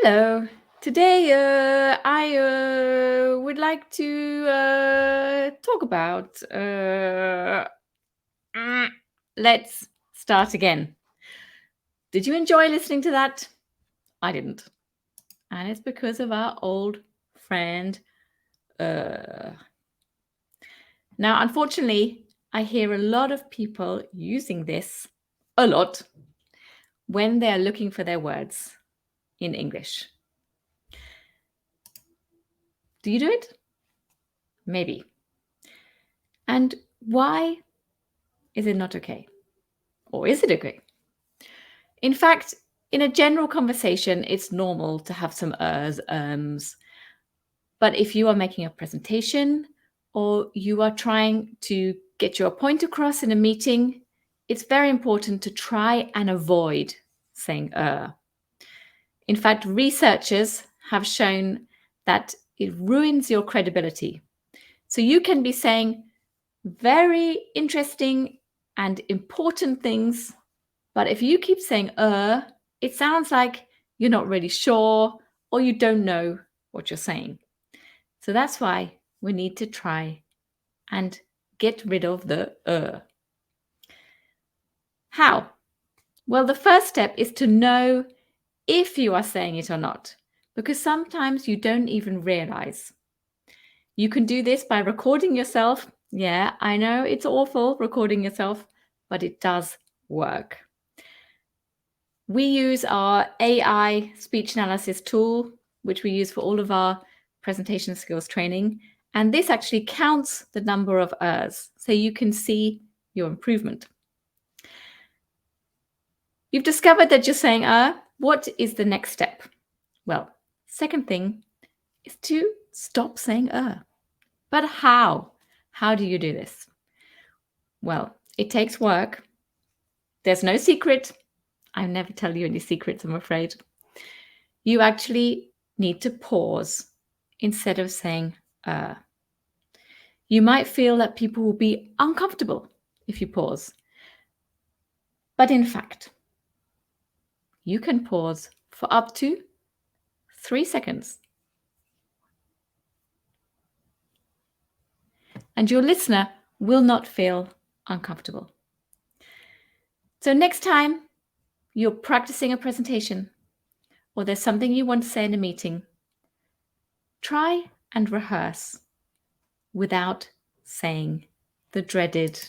Hello. Today, I would like to talk about. Mm, let's start again. Did you enjoy listening to that? I didn't. And it's because of our old friend. Uh. Now, unfortunately, I hear a lot of people using this a lot when they are looking for their words in English. Do you do it? Maybe. And why is it not okay? Or is it okay? In fact, in a general conversation, it's normal to have some ums. But if you are making a presentation or you are trying to get your point across in a meeting, it's very important to try and avoid saying In fact, researchers have shown that it ruins your credibility. So you can be saying very interesting and important things, but if you keep saying it sounds like you're not really sure or you don't know what you're saying. So that's why we need to try and get rid of the. How? Well, the first step is to know if you are saying it or not, because sometimes you don't even realize. You can do this by recording yourself. Yeah, I know it's awful recording yourself, but it does work. We use our AI speech analysis tool, which we use for all of our presentation skills training. And this actually counts the number of ers, so you can see your improvement. You've discovered that you're saying what is the next step? Well, second thing is to stop saying But how? How do you do this? Well, it takes work. There's no secret. I never tell you any secrets, I'm afraid. You actually need to pause instead of saying You might feel that people will be uncomfortable if you pause. But in fact, you can pause for up to 3 seconds. And your listener will not feel uncomfortable. So next time you're practicing a presentation or there's something you want to say in a meeting, try and rehearse without saying the dreaded